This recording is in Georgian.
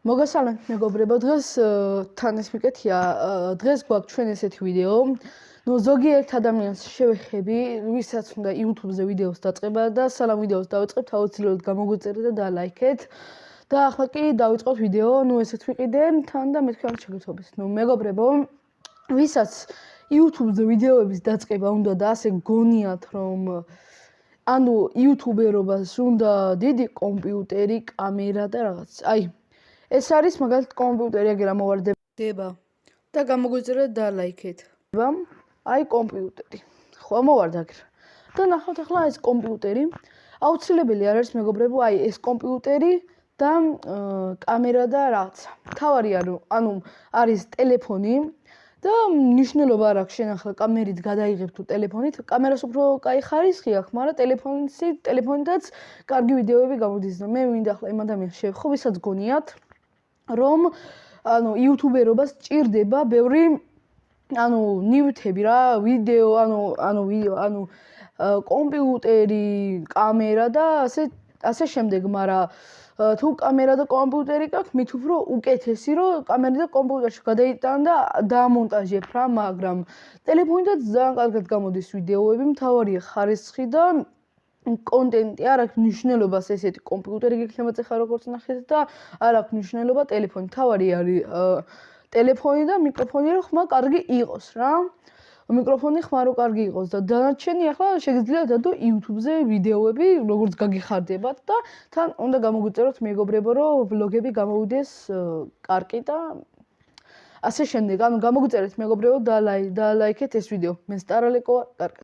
მოგესალმებით მეგობრებო, დღეს თან ეს მიკეთია, დღეს გვაქვს ჩვენ ესეთი ვიდეო. ზოგიერთ ადამიანს შევეხები, ვისაც უნდა YouTube-ზე ვიდეოს დაწყება და სანამ ვიდეოს დავიწყებთ, აუცილებლად გამოგვიწერეთ და დალაიქეთ. და ახლა კი დავიწყოთ ვიდეო, ესეთ ვიყიდენ თან და მეთქვამთ შეგეცდებით. მეგობრებო, ვისაც YouTube-ზე ვიდეოების დაწყება უნდა და ასე გონიათ, რომ YouTuber-ობას უნდა დიდი კომპიუტერი, კამერა და რაღაც. ეს არის მაგალითად კომპიუტერი, აგერ ამოვარდება და გამოგვიწერეთ და ლაიქეთ. კომპიუტერი. ხო, ამოვარდა აგერ. და ნახავთ ახლა ეს კომპიუტერი. აუცილებელი არ არის მეგობრებო, ეს კომპიუტერი და კამერა და რაღაც. თავარი არის ტელეფონი და მნიშვნელობა არ აქვს შენ ახლა კამერით გადაიღებ თუ ტელეფონით. კამერას უფრო კაი ხარისხი აქვს, მაგრამ ტელეფონითაც კარგი ვიდეოები გამოდის. მე მინდა ახლა იმ ადამიანს შევხო, ვისაც გონიათ რომ YouTuber-ობას ჭირდება ბევრი ნივთები რა, ვიდეო, კომპიუტერი, კამერა და ასე შემდეგ, მაგრამ თუ კამერა და კომპიუტერი გაქვს, მით უფრო უკეთესი რომ კამერა და კომპიუტერში გადაიტან და დაამონტაჟებ რა, მაგრამ ტელეფონითაც ძალიან კარგად გამოდის ვიდეოები, მთავარია ხარისხი და კონტენტი, არ აქვს მნიშვნელობას ესეთი კომპიუტერი გიქნებათ ახლა როგორც ნახეთ და არ აქვს მნიშვნელობა ტელეფონი. თავარი არის ტელეფონი და მიკროფონი რომ ხმა კარგი იყოს რა. მიკროფონი ხმა რომ კარგი იყოს და დანარჩენი ახლა შეგიძლიათ დადო YouTube-ზე ვიდეოები, როგორც გაგიხარდებათ და თან უნდა გამოგვიწეროთ მეგობრებო, რომ ვლოგები გამოვიდეს კარგი და ასე შემდეგ. გამოგვიწერეთ მეგობრებო და ლაიქეთ ეს ვიდეო. მე სტარალეკო ვარ.